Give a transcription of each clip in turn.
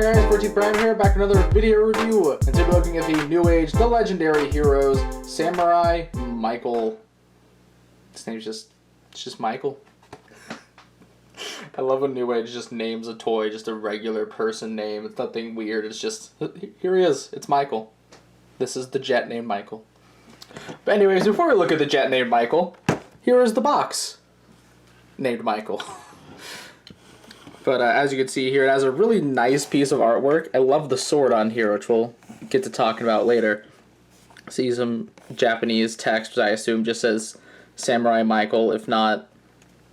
Hi guys, Retard Prime here, back with another video review. And today we're looking at the Newage, the legendary heroes, Samurai Michael. His name's just Michael. I love when Newage just names a toy, just a regular person name. It's nothing weird, it's just, here he is, it's Michael. This is the jet named Michael. But anyways, before we look at the jet named Michael, here is the box named Michael. But as you can see here, it has a really nice piece of artwork. I love the sword on here, which we'll get to talking about later. See some Japanese text, which I assume just says Samurai Michael. If not,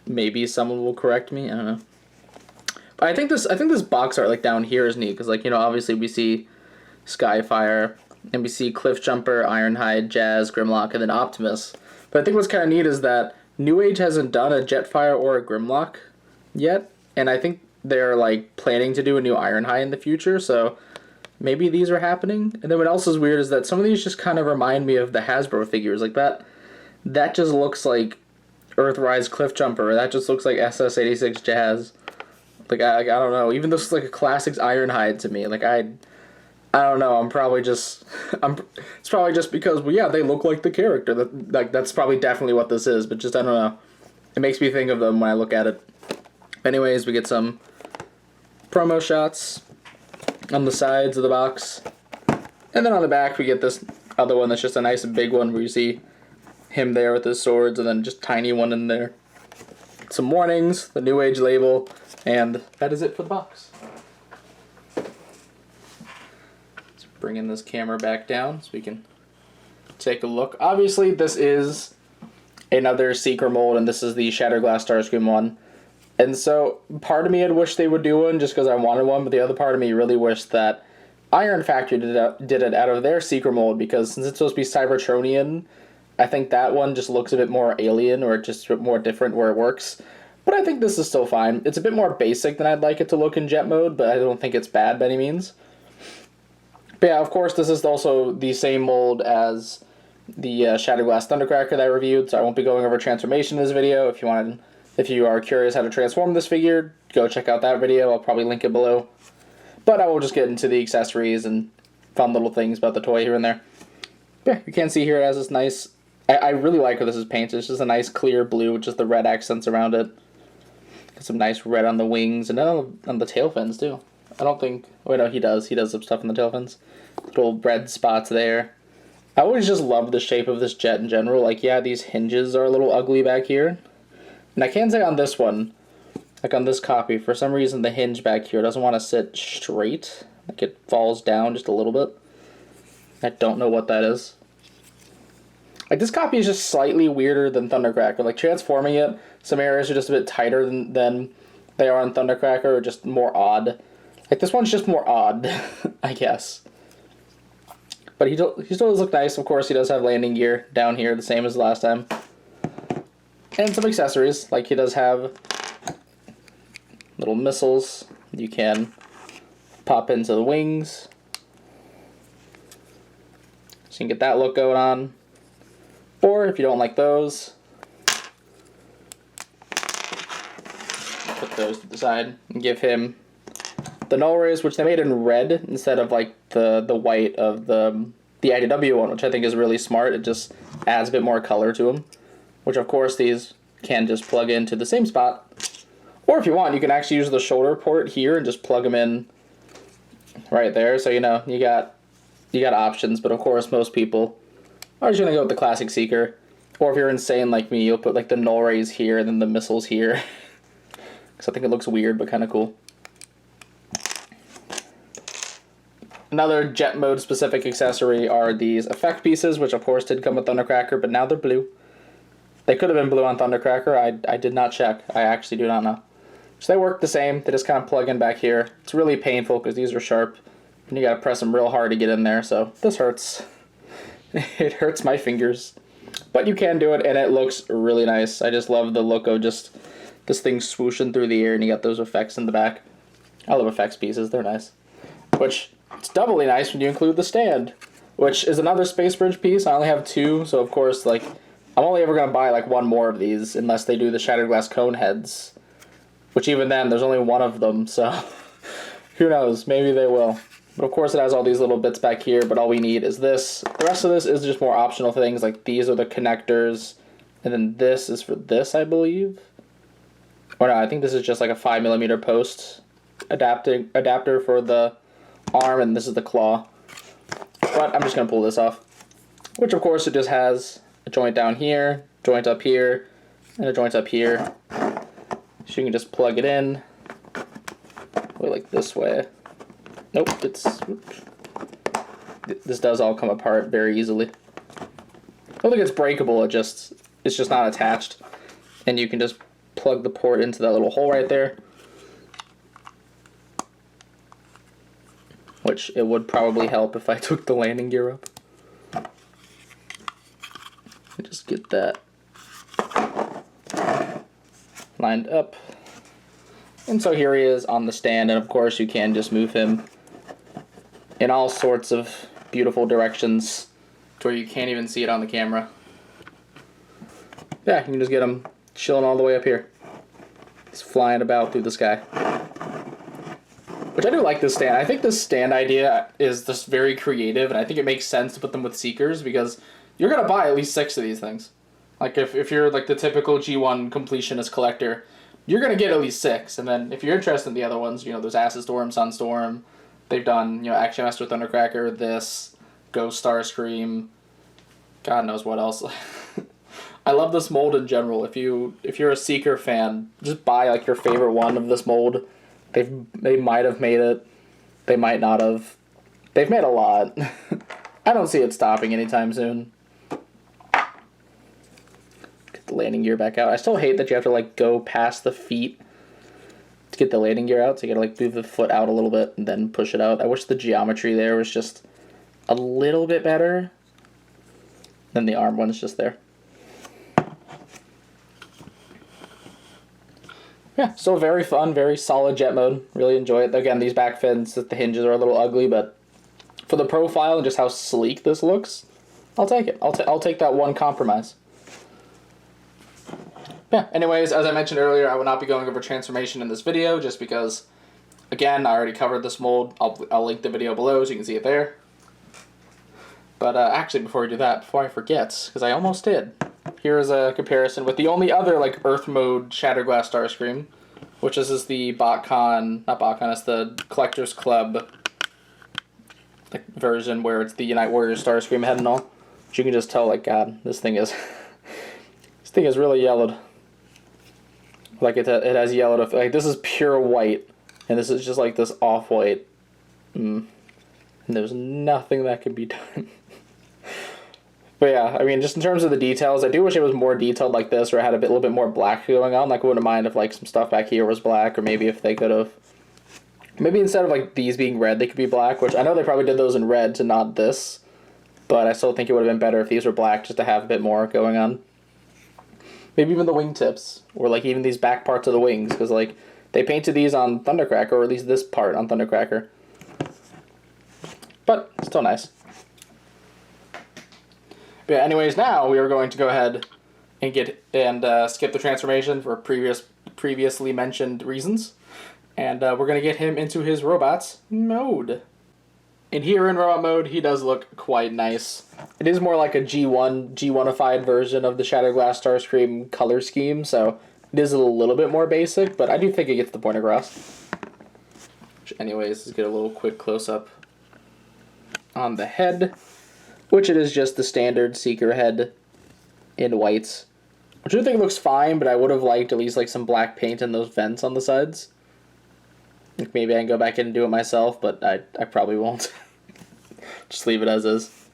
maybe someone will correct me. I don't know. But I think this box art like down here is neat because, like, you know, obviously we see Skyfire and we see Cliffjumper, Ironhide, Jazz, Grimlock, and then Optimus. But I think what's kind of neat is that Newage hasn't done a Jetfire or a Grimlock yet. And I think they're, like, planning to do a new Ironhide in the future, so maybe these are happening. And then what else is weird is that some of these just kind of remind me of the Hasbro figures. Like, that just looks like Earthrise Cliffjumper, or that just looks like SS86 Jazz. Like, I don't know. Even this is like a Classics Ironhide to me. Like, I don't know. I'm probably just... it's probably just because, well, yeah, they look like the character. That's probably definitely what this is, but just, I don't know. It makes me think of them when I look at it. Anyways, we get some promo shots on the sides of the box. And then on the back, we get this other one that's just a nice big one where you see him there with his swords and then just tiny one in there. Some warnings, the Newage label, and that is it for the box. Let's bring in this camera back down so we can take a look. Obviously, this is another Seeker mold, and this is the Shatterglass Starscream one. And so, part of me had wished they would do one just because I wanted one, but the other part of me really wished that Iron Factory did it out of their Seeker mold, because since it's supposed to be Cybertronian, I think that one just looks a bit more alien, or just a bit more different where it works. But I think this is still fine. It's a bit more basic than I'd like it to look in jet mode, but I don't think it's bad by any means. But yeah, of course, this is also the same mold as the Shatterglass Thundercracker that I reviewed, so I won't be going over transformation in this video. If you are curious how to transform this figure, go check out that video. I'll probably link it below. But I will just get into the accessories and fun little things about the toy here and there. Yeah, you can see here it has this nice... I really like how this is painted. It's just a nice clear blue with just the red accents around it. Got some nice red on the wings and then on the tail fins too. I don't think... Oh, no, he does. He does some stuff on the tail fins. Little red spots there. I always just love the shape of this jet in general. Like, yeah, these hinges are a little ugly back here. And I can say on this one, like on this copy, for some reason the hinge back here doesn't want to sit straight. Like it falls down just a little bit. I don't know what that is. Like this copy is just slightly weirder than Thundercracker. Like transforming it, some areas are just a bit tighter than they are on Thundercracker, or just more odd. Like this one's just more odd, I guess. But he still does look nice. Of course, he does have landing gear down here, the same as last time. And some accessories, like he does have little missiles you can pop into the wings. So you can get that look going on. Or if you don't like those, put those to the side and give him the null rays, which they made in red instead of like the white of the IDW one, which I think is really smart. It just adds a bit more color to them. Which, of course, these can just plug into the same spot. Or if you want, you can actually use the shoulder port here and just plug them in right there. So, you know, you got options. But, of course, most people are just going to go with the classic Seeker. Or if you're insane like me, you'll put, like, the null rays here and then the missiles here. Because I think it looks weird, but kind of cool. Another jet mode specific accessory are these effect pieces, which, of course, did come with Thundercracker, but now they're blue. They could have been blue on Thundercracker. I did not check. I actually do not know. So they work the same. They just kind of plug in back here. It's really painful because these are sharp. And you got to press them real hard to get in there. So this hurts. It hurts my fingers. But you can do it, and it looks really nice. I just love the look of just this thing swooshing through the air, and you got those effects in the back. I love effects pieces. They're nice. Which, it's doubly nice when you include the stand, which is another Space Bridge piece. I only have two, so of course, like... I'm only ever going to buy like one more of these unless they do the Shattered Glass Cone heads. Which even then, there's only one of them, so Who knows? Maybe they will. But of course it has all these little bits back here, but all we need is this. The rest of this is just more optional things, like these are the connectors, and then this is for this, I believe. Or no, I think this is just like a 5mm post adapter for the arm, and this is the claw. But I'm just going to pull this off. Which of course it just has a joint down here, joint up here, and a joint up here. So you can just plug it in. Go like this way. Nope, this does all come apart very easily. I don't think it's breakable, it's just not attached. And you can just plug the port into that little hole right there. Which it would probably help if I took the landing gear up. Just get that lined up. And so here he is on the stand, and of course you can just move him in all sorts of beautiful directions to where you can't even see it on the camera. Yeah, you can just get him chilling all the way up here. He's flying about through the sky. Which I do like this stand. I think this stand idea is just very creative, and I think it makes sense to put them with Seekers because you're going to buy at least 6 of these things. Like if you're like the typical G1 completionist collector, you're going to get at least 6. And then if you're interested in the other ones, you know, there's Acid Storm, Sunstorm. They've done, you know, Action Master Thundercracker, this, Ghost Starscream, God knows what else. I love this mold in general. If you're a Seeker fan, just buy like your favorite one of this mold. They might have made it. They might not have. They've made a lot. I don't see it stopping anytime soon. Get the landing gear back out. I still hate that you have to like go past the feet to get the landing gear out. So you gotta like move the foot out a little bit and then push it out. I wish the geometry there was just a little bit better. Then the arm one's just there. Yeah, so very fun, very solid jet mode. Really enjoy it. Again, these back fins, the hinges are a little ugly, but for the profile and just how sleek this looks, I'll take it. I'll take that one compromise. Yeah, anyways, as I mentioned earlier, I will not be going over transformation in this video just because, again, I already covered this mold. I'll link the video below so you can see it there. But actually, before we do that, before I forget, because I almost did, here is a comparison with the only other like Earth mode Shatterglass Starscream, which is the BotCon, not BotCon, it's the Collectors Club like version where it's the Unite Warriors Starscream head and all. But you can just tell, like, God, this thing is really yellowed. Like it has yellowed. Like this is pure white, and this is just like this off-white. And there's nothing that can be done. But yeah, I mean, just in terms of the details, I do wish it was more detailed like this, or had a little bit more black going on. Like, I wouldn't mind if like some stuff back here was black, or maybe if they could have, maybe instead of like these being red, they could be black. Which I know they probably did those in red to not this, but I still think it would have been better if these were black, just to have a bit more going on. Maybe even the wingtips, or like even these back parts of the wings, because like they painted these on Thundercracker, or at least this part on Thundercracker. But still nice. But yeah, anyways, now we are going to go ahead and skip the transformation for previously mentioned reasons, and we're going to get him into his robots mode. And here in robot mode, he does look quite nice. It is more like a G1ified version of the Shatterglass Starscream color scheme, so it is a little bit more basic, but I do think it gets the point across. Which, anyways, let's get a little quick close-up on the head, which it is just the standard Seeker head in whites, which I do think looks fine, but I would have liked at least like some black paint in those vents on the sides. Like maybe I can go back in and do it myself, but I probably won't. Just leave it as is.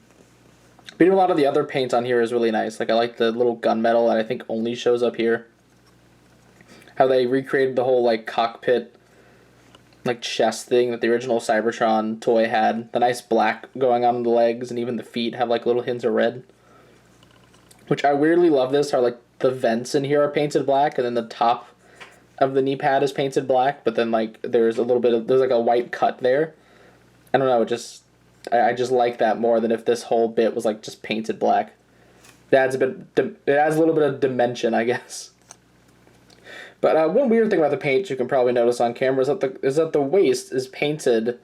But even a lot of the other paint on here is really nice. Like I like the little gunmetal that I think only shows up here. How they recreated the whole like cockpit like chest thing that the original Cybertron toy had. The nice black going on the legs, and even the feet have like little hints of red. Which I weirdly love this, how like the vents in here are painted black, and then the top of the knee pad is painted black, but then like there's like a white cut there. I don't know, I just like that more than if this whole bit was like just painted black. It adds a little bit of dimension, I guess. But one weird thing about the paint you can probably notice on camera is that the waist is painted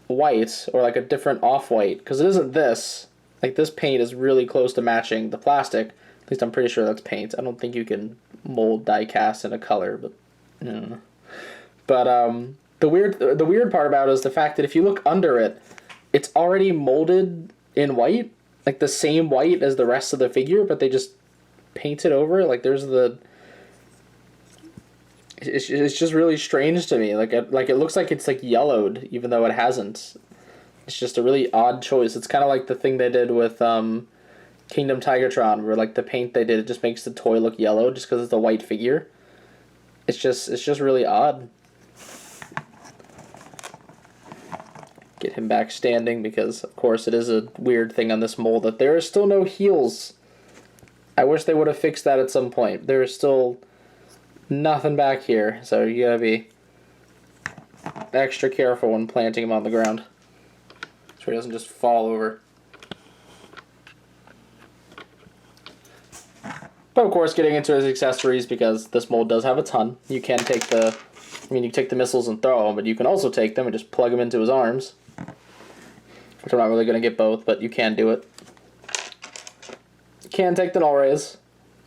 white or like a different off-white, because it isn't this. Like this paint is really close to matching the plastic. At least I'm pretty sure that's paint. I don't think you can mold die cast in a color, but the weird part about it is the fact that if you look under it, it's already molded in white, like the same white as the rest of the figure, but they just paint it over. Like there's the. It's just really strange to me. Like it looks like it's like yellowed, even though it hasn't. It's just a really odd choice. It's kind of like the thing they did with Kingdom Tigertron, where like the paint they did, it just makes the toy look yellow just because it's a white figure. It's just really odd. Get him back standing because, of course, it is a weird thing on this mold that there are still no heels. I wish they would have fixed that at some point. There is still nothing back here, so you gotta be extra careful when planting him on the ground so he doesn't just fall over. But of course, getting into his accessories, because this mold does have a ton. You can take the, you take the missiles and throw them, but you can also take them and just plug them into his arms. Which I'm not really going to get both, but you can do it. You can take the null rays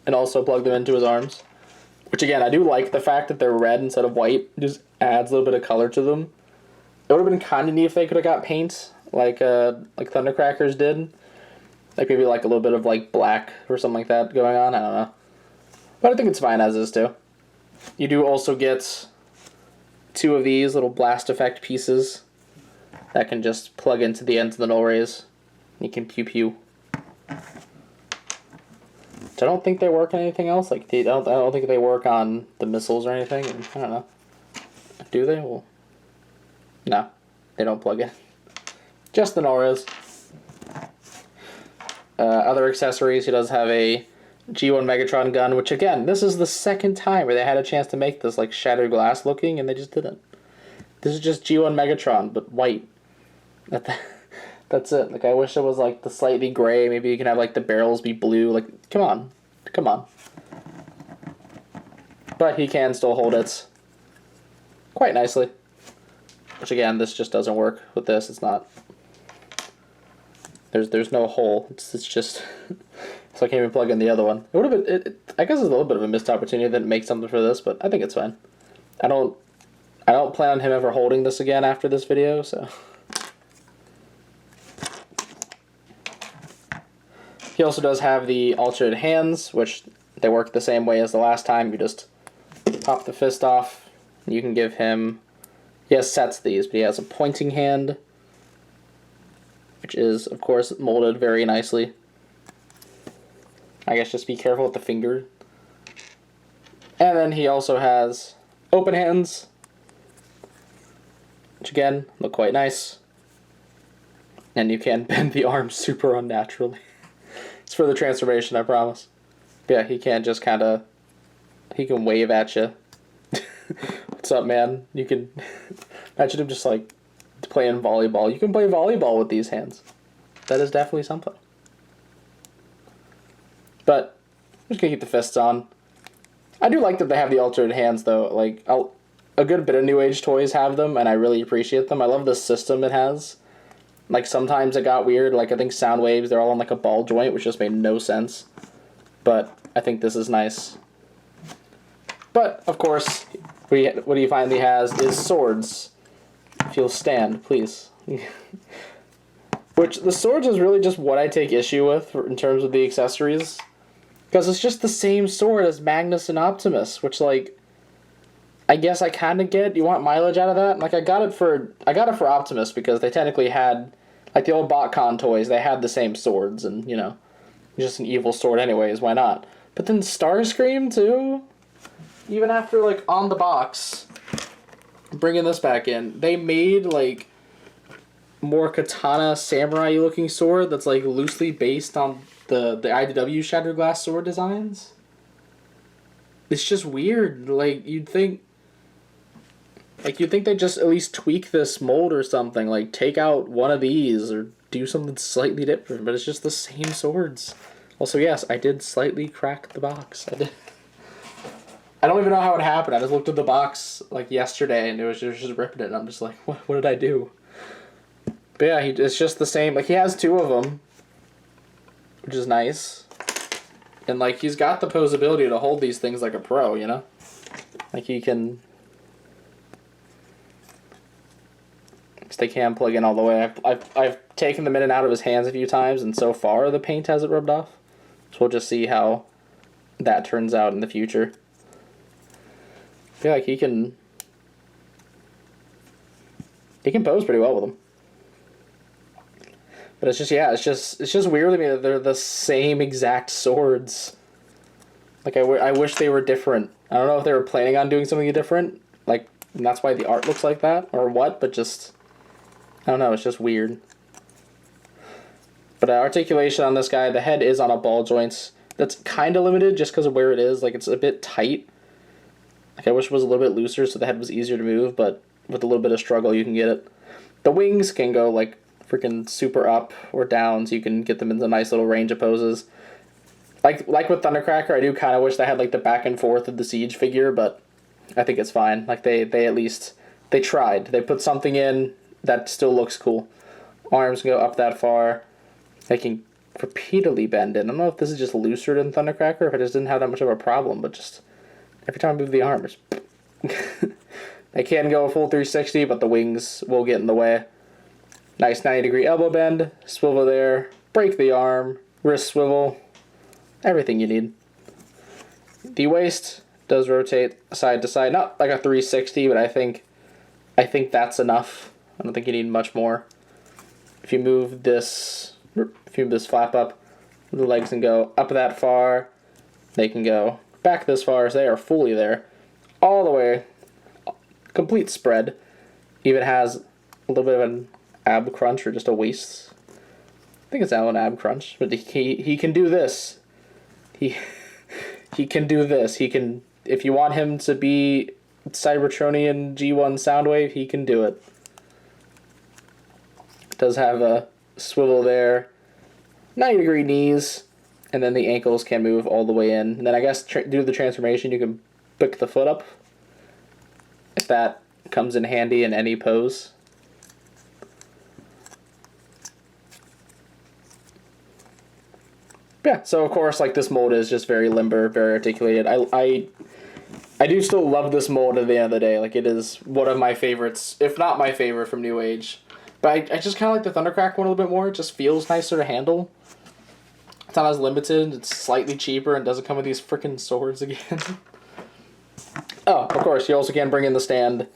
and also plug them into his arms. Which again, I do like the fact that they're red instead of white. It just adds a little bit of color to them. It would have been kind of neat if they could have got paint like Thundercrackers did. Like maybe like a little bit of like black or something like that going on. I don't know. But I think it's fine as is too. You do also get 2 of these little blast effect pieces that can just plug into the ends of the null rays. You can pew pew. So I don't think they work on anything else. Like I don't think they work on the missiles or anything. I don't know. Do they? Well, no, they don't plug in. Just the null rays. Other accessories, he does have a G1 Megatron gun, which again, this is the second time where they had a chance to make this like shattered glass looking, and they just didn't. This is just G1 Megatron, but white. That's it. Like, I wish it was like the slightly gray. Maybe you can have like the barrels be blue. Like, come on. Come on. But he can still hold it quite nicely. Which again, this just doesn't work with this. It's not. There's no hole. It's just. So I can't even plug in the other one. It would have been. I guess it's a little bit of a missed opportunity to make something for this, but I think it's fine. I don't plan on him ever holding this again after this video, so. He also does have the alternate hands, which they work the same way as the last time. You just pop the fist off. You can give him. He has sets these, but he has a pointing hand, which is, of course, molded very nicely. I guess just be careful with the finger. And then he also has open hands, which again, look quite nice. And you can bend the arm super unnaturally. It's for the transformation, I promise. But yeah, he can just kind of, he can wave at you. What's up, man? You can, imagine him just like playing volleyball. You can play volleyball with these hands. That is definitely something. But I'm just gonna keep the fists on. I do like that they have the alternate hands though. Like a good bit of Newage toys have them, and I really appreciate them. I love the system it has. Like sometimes it got weird. Like I think Soundwaves, they're all on like a ball joint, which just made no sense. But I think this is nice. But of course, what he finally has is swords. If you'll stand, please. Which the swords is really just what I take issue with in terms of the accessories. Because it's just the same sword as Magnus and Optimus, which like I guess I kind of get. You want mileage out of that? Like I got it for Optimus because they technically had like the old BotCon toys, they had the same swords and, you know, just an evil sword anyways, why not? But then Starscream too? Even after like on the box, bringing this back in, they made like more katana samurai looking sword that's like loosely based on the IDW Shattered Glass sword designs. It's just weird. Like you'd think they'd just at least tweak this mold or something, like take out one of these or do something slightly different, but it's just the same swords. Also, yes, I did slightly crack the box. I don't even know how it happened. I just looked at the box like yesterday and it was just ripping it. And I'm just like, what did I do? But yeah, it's just the same. Like, he has 2 of them, which is nice. And like, he's got the posability to hold these things like a pro, you know? Like, he can... They can plug in all the way. I've taken them in and out of his hands a few times, and so far the paint hasn't rubbed off. So we'll just see how that turns out in the future. Yeah, like he can pose pretty well with them. But it's just, yeah, it's just weird to me that they're the same exact swords. Like, I wish they were different. I don't know if they were planning on doing something different, like, and that's why the art looks like that, or what, but just... I don't know, it's just weird. But articulation on this guy, the head is on a ball joint. That's kind of limited just because of where it is. Like, it's a bit tight. Like, I wish it was a little bit looser so the head was easier to move, but with a little bit of struggle, you can get it. The wings can go, like, freaking super up or down, so you can get them in a nice little range of poses. Like with Thundercracker, I do kind of wish they had, like, the back and forth of the Siege figure, but I think it's fine. Like, they at least... They tried. They put something in... That still looks cool. Arms go up that far. They can repeatedly bend in. I don't know if this is just looser than Thundercracker, if it just didn't have that much of a problem, but just every time I move the arms. They can go a full 360, but the wings will get in the way. Nice 90-degree elbow bend, swivel there, break the arm, wrist swivel, everything you need. The waist does rotate side to side, not like a 360, but I think that's enough. I don't think you need much more. If you move this flap up, the legs can go up that far. They can go back this far, so they are fully there. All the way, complete spread. Even has a little bit of an ab crunch or just a waist. I think it's now an ab crunch, but he can do this. He can do this. He can, if you want him to be Cybertronian G1 Soundwave, he can do it. Does have a swivel there, 90-degree knees, and then the ankles can move all the way in. And then I guess due to the transformation, you can pick the foot up, if that comes in handy in any pose. Yeah, so of course, like, this mold is just very limber, very articulated. I do still love this mold at the end of the day. Like, it is one of my favorites, if not my favorite, from Newage. But I just kind of like the Thundercracker one a little bit more. It just feels nicer to handle. It's not as limited. It's slightly cheaper and doesn't come with these freaking swords again. Oh, of course, you also can bring in the stand,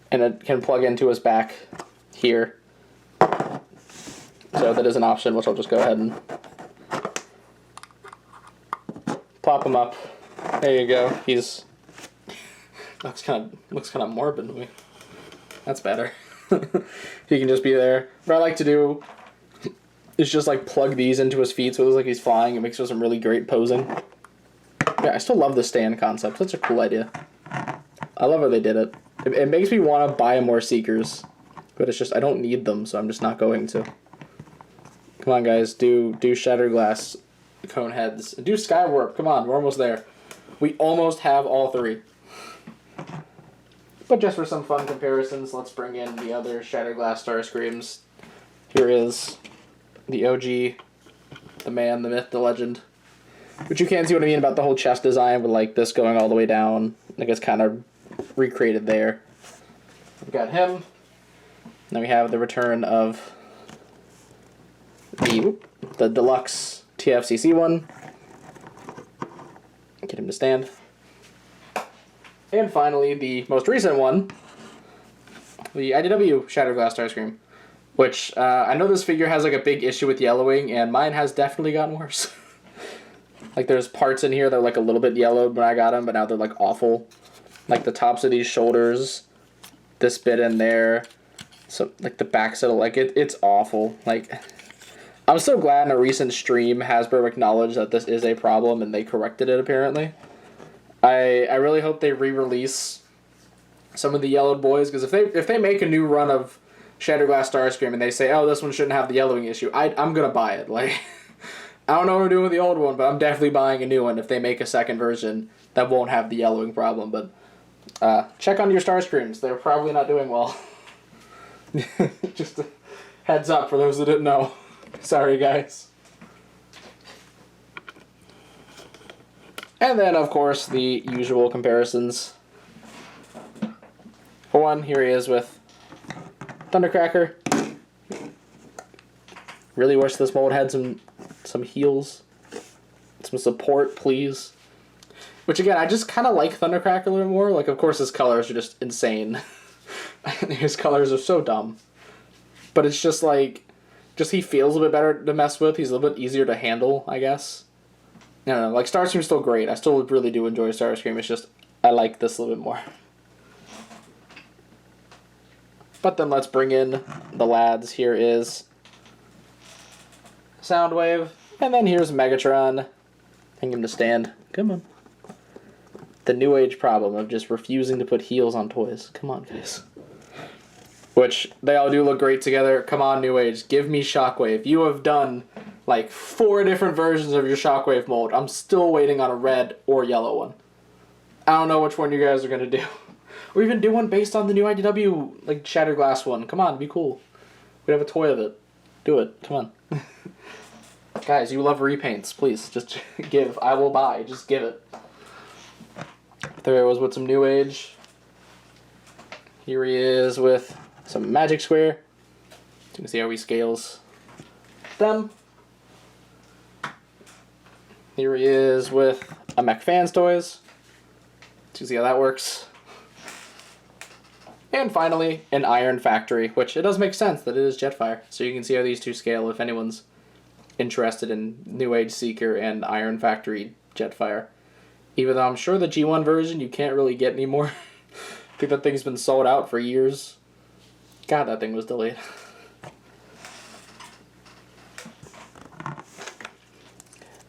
and it can plug into his back here. So that is an option, which I'll just go ahead and plop him up. There you go. He's looks kind of morbid to me. That's better. He can just be there. What I like to do is just like plug these into his feet so it looks like he's flying. It makes for some really great posing. Yeah, I still love the stand concept. Such a cool idea. I love how they did it. It makes me want to buy more Seekers, but it's just I don't need them, so I'm just not going to. Come on, guys, do Shatterglass cone heads. Do Skywarp. Come on, we're almost there. We almost have all 3. But just for some fun comparisons, let's bring in the other Shatterglass Starscreams. Here is the OG, the man, the myth, the legend. But you can see what I mean about the whole chest design with, like, this going all the way down. Like, it's kind of recreated there. We've got him. Then we have the return of the deluxe TFCC one. Get him to stand. And finally, the most recent one, the IDW Shatterglass Starscream, which I know this figure has like a big issue with yellowing, and mine has definitely gotten worse. Like, there's parts in here that are like a little bit yellowed when I got them, but now they're like awful. Like the tops of these shoulders, this bit in there, so like the backs of it, like it's awful. Like, I'm so glad in a recent stream Hasbro acknowledged that this is a problem and they corrected it apparently. I really hope they re-release some of the yellowed boys, because if they make a new run of Shatterglass Starscream and they say, oh, this one shouldn't have the yellowing issue, I'm gonna buy it. Like, I don't know what we're doing with the old one, but I'm definitely buying a new one if they make a second version that won't have the yellowing problem. But check on your Starscreams. They're probably not doing well. Just a heads up for those that didn't know. Sorry, guys. And then, of course, the usual comparisons. For one, here he is with Thundercracker. Really wish this mold had some heals. Some support, please. Which, again, I just kind of like Thundercracker a little more. Like, of course, his colors are just insane. His colors are so dumb. But it's just, like, he feels a bit better to mess with. He's a little bit easier to handle, I guess. I don't know, like, Starscream's still great. I still really do enjoy Starscream. It's just, I like this a little bit more. But then let's bring in the lads. Here is Soundwave. And then here's Megatron. Hang him to stand. Come on. The Newage problem of just refusing to put heels on toys. Come on, guys. Which, they all do look great together. Come on, Newage. Give me Shockwave. You have done like 4 different versions of your Shockwave mold. I'm still waiting on a red or yellow one. I don't know which one you guys are going to do. Or even do one based on the new IDW, like, Shattered Glass one. Come on, be cool. We have a toy of it. Do it. Come on. Guys, you love repaints. Please, just give. I will buy. Just give it. There he was with some Newage. Here he is with some Magic Square. You can see how he scales them. Here he is with a McFans Toys. You see how that works. And finally, an Iron Factory, which it does make sense that it is Jetfire. So you can see how these two scale if anyone's interested in Newage Seeker and Iron Factory Jetfire. Even though I'm sure the G1 version you can't really get anymore. I think that thing's been sold out for years. God, that thing was delayed.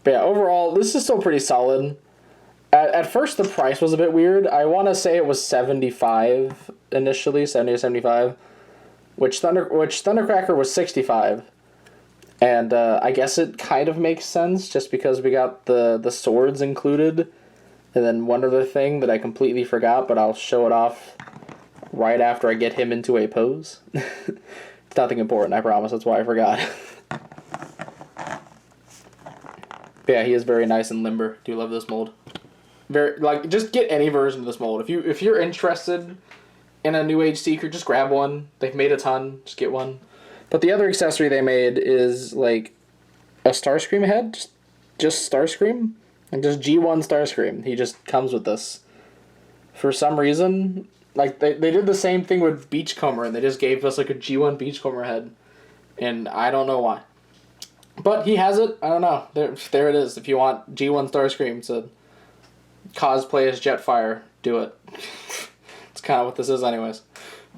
But yeah, overall, this is still pretty solid. At first, the price was a bit weird. I want to say it was $75 initially, $70 or $75, which Thundercracker was $65. And I guess it kind of makes sense just because we got the swords included. And then one other thing that I completely forgot, but I'll show it off right after I get him into a pose. It's nothing important, I promise. That's why I forgot. But yeah, he is very nice and limber. Do love this mold. Very, like, just get any version of this mold. If you're interested in a Newage Seeker, just grab one. They've made a ton. Just get one. But the other accessory they made is like a Starscream head, just Starscream, and just G1 Starscream. He just comes with this. For some reason, like they did the same thing with Beachcomber, and they just gave us like a G1 Beachcomber head, and I don't know why. But he has it. I don't know. There it is. If you want G1 Starscream to cosplay as Jetfire, do it. It's kind of what this is anyways.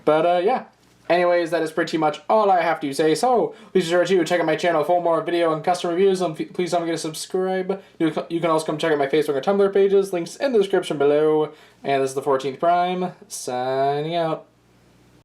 But yeah. Anyways, that is pretty much all I have to say. So, please be sure to check out my channel for more video and custom reviews. And please don't forget to subscribe. You can also come check out my Facebook and Tumblr pages. Links in the description below. And this is the 14th Prime, signing out.